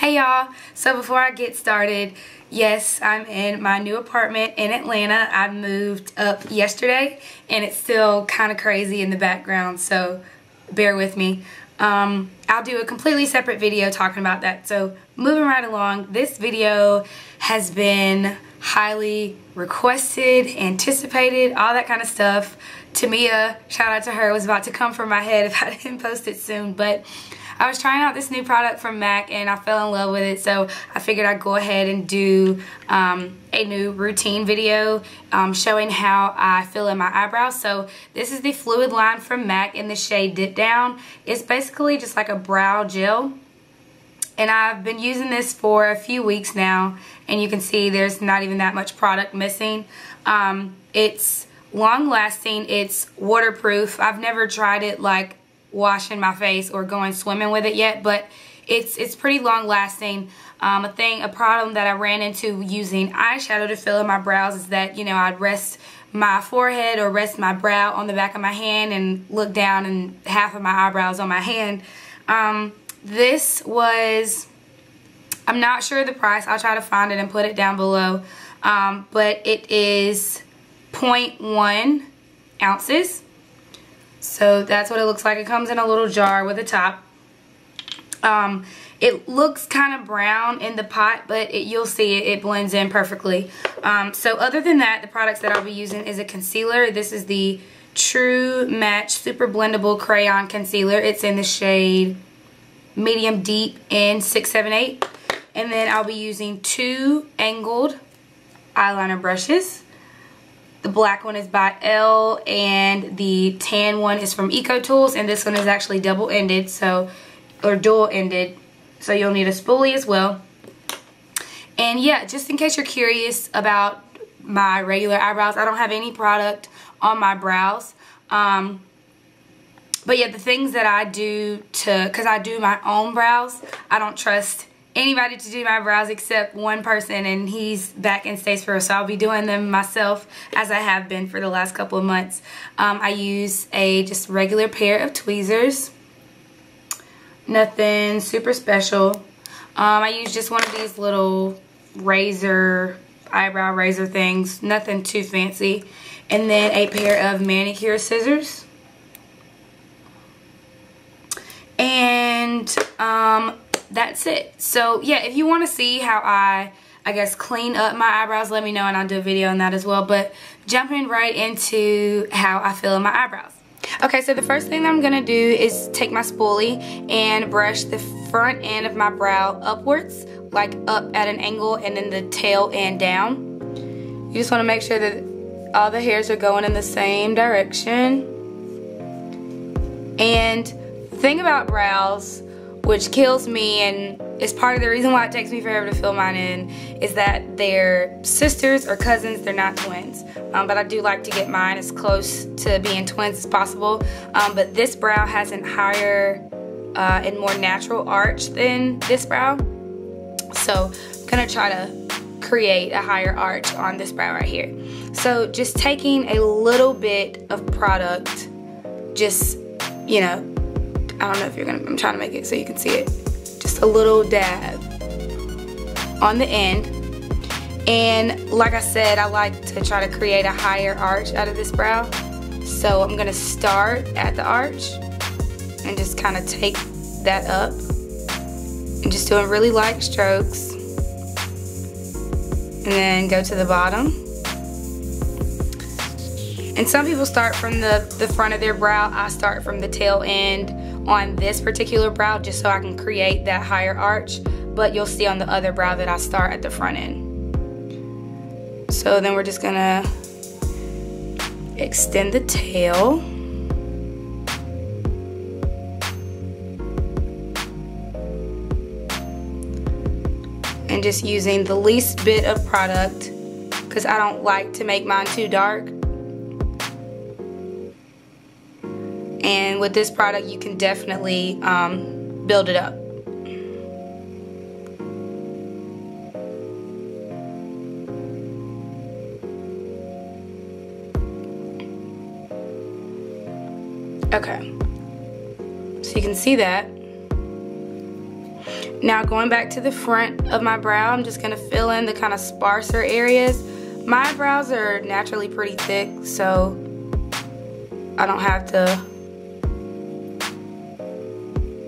Hey y'all, so before I get started, yes, I'm in my new apartment in Atlanta. I moved up yesterday and it's still kind of crazy in the background, so bear with me. I'll do a completely separate video talking about that. So moving right along, this video has been highly requested, anticipated, all that kind of stuff. Tamia, shout out to her, was about to come from my head if I didn't post it soon, but I was trying out this new product from MAC and I fell in love with it, so I figured I'd go ahead and do a new routine video showing how I fill in my eyebrows. So this is the Fluidline from MAC in the shade Dipdown. It's basically just like a brow gel, and I've been using this for a few weeks now, and you can see there's not even that much product missing. It's long lasting, it's waterproof. I've never tried it like washing my face or going swimming with it yet, but it's pretty long lasting. A problem that I ran into using eyeshadow to fill in my brows is that, you know, I'd rest my forehead or rest my brow on the back of my hand and look down and half of my eyebrows on my hand. This was, I'm not sure the price, I'll try to find it and put it down below, but it is 0.1 ounces. So that's what it looks like. It comes in a little jar with a top. It looks kind of brown in the pot, but you'll see it blends in perfectly. So other than that, the products that I'll be using is a concealer. This is the True Match Super Blendable Crayon Concealer. It's in the shade Medium Deep in 678. And then I'll be using two angled eyeliner brushes. The black one is by Elle and the tan one is from Ecotools, and this one is actually double-ended, or dual-ended, so you'll need a spoolie as well. And yeah, just in case you're curious about my regular eyebrows, I don't have any product on my brows. But yeah, the things that I do because I do my own brows, I don't trust anybody to do my brows except one person, and he's back in Statesboro, so I'll be doing them myself as I have been for the last couple of months. I use a just regular pair of tweezers, nothing super special. I use just one of these little eyebrow razor things, nothing too fancy, and then a pair of manicure scissors. And that's it. So yeah, if you want to see how I guess clean up my eyebrows, let me know and I'll do a video on that as well. But jumping right into how I fill in my eyebrows. Okay, so the first thing that I'm gonna do is take my spoolie and brush the front end of my brow upwards, like up at an angle, and then the tail end down. You just want to make sure that all the hairs are going in the same direction. And the thing about brows, which kills me and is part of the reason why it takes me forever to fill mine in, is that they're sisters or cousins, they're not twins. But I do like to get mine as close to being twins as possible. But this brow has a higher and more natural arch than this brow. So I'm gonna try to create a higher arch on this brow right here. So just taking a little bit of product, just, you know, I don't know if you're gonna, I'm trying to make it so you can see it. Just a little dab on the end. And like I said, I like to try to create a higher arch out of this brow. So I'm gonna start at the arch and just kind of take that up. And just doing really light strokes. And then go to the bottom. And some people start from the front of their brow. I start from the tail end on this particular brow just so I can create that higher arch, but you'll see on the other brow that I start at the front end. So then we're just gonna extend the tail. And just using the least bit of product because I don't like to make mine too dark. And with this product, you can definitely build it up. Okay, so you can see that. Now going back to the front of my brow, I'm just gonna fill in the kind of sparser areas. My brows are naturally pretty thick, so I don't have to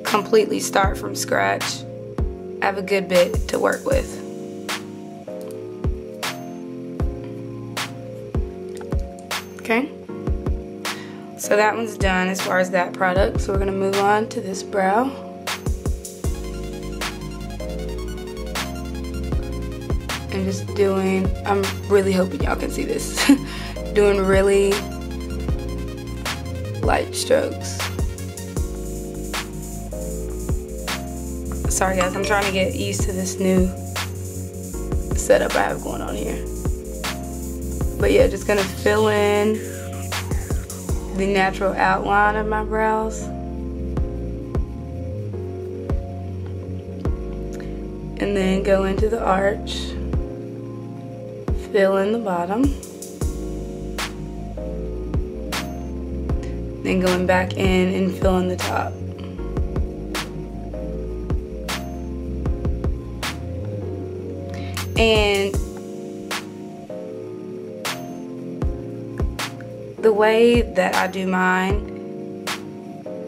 completely start from scratch. I have a good bit to work with. Okay, so that one's done as far as that product. So we're gonna move on to this brow. And just doing, I'm really hoping y'all can see this, doing really light strokes. Sorry guys, I'm trying to get used to this new setup I have going on here. But yeah, just gonna fill in the natural outline of my brows. And then go into the arch, fill in the bottom. Then going back in and fill in the top. And the way that I do mine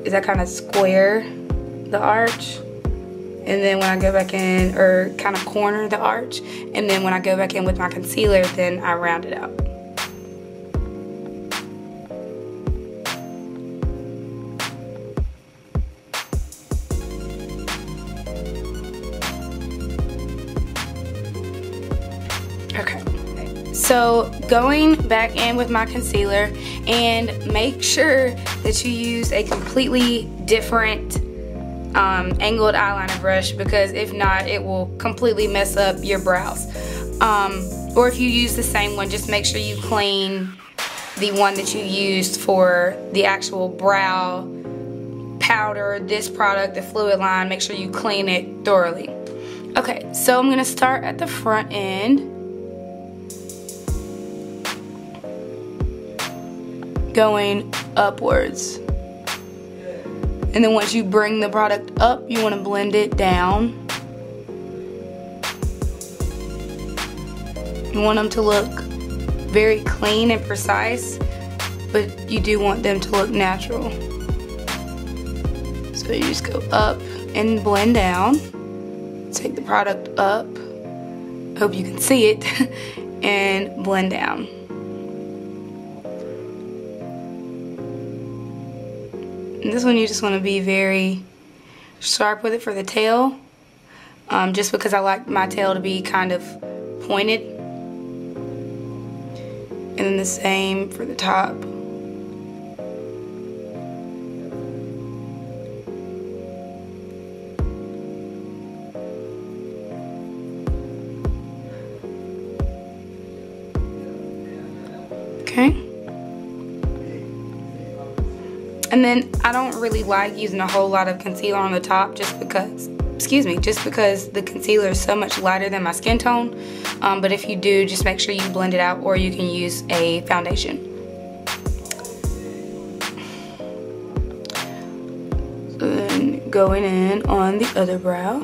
is I kind of square the arch, and then when I go back in, or kind of corner the arch, and then when I go back in with my concealer, then I round it out. Okay, so going back in with my concealer, and make sure that you use a completely different angled eyeliner brush, because if not, it will completely mess up your brows. Or if you use the same one, just make sure you clean the one that you used for the actual brow powder, this product, the Fluidline. Make sure you clean it thoroughly. Okay, so I'm gonna start at the front end, going upwards. And then once you bring the product up, you want to blend it down. You want them to look very clean and precise, but you do want them to look natural. So you just go up and blend down. Take the product up, hope you can see it, and blend down. And this one you just want to be very sharp with it for the tail, just because I like my tail to be kind of pointed. And then the same for the top. Okay. And then I don't really like using a whole lot of concealer on the top, just because the concealer is so much lighter than my skin tone. But if you do, just make sure you blend it out, or you can use a foundation. So then going in on the other brow.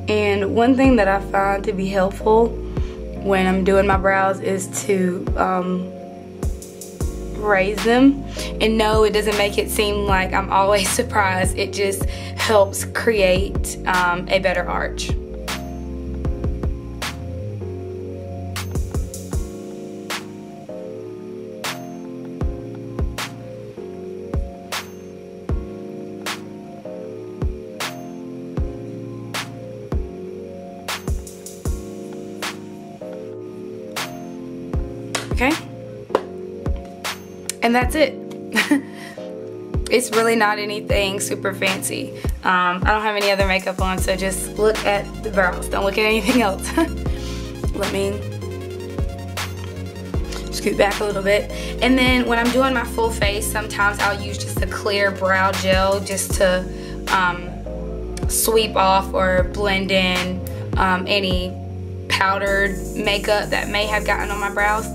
And one thing that I find to be helpful when I'm doing my brows is to raise them. And no, it doesn't make it seem like I'm always surprised. It just helps create a better arch. Okay, and that's it. It's really not anything super fancy. I don't have any other makeup on, so just look at the brows. Don't look at anything else. Let me scoot back a little bit. And then when I'm doing my full face, sometimes I'll use just a clear brow gel just to sweep off or blend in any powdered makeup that may have gotten on my brows.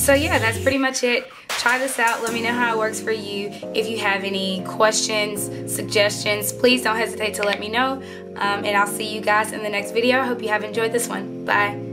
So yeah, that's pretty much it. Try this out. Let me know how it works for you. If you have any questions, suggestions, please don't hesitate to let me know. And I'll see you guys in the next video. I hope you have enjoyed this one. Bye.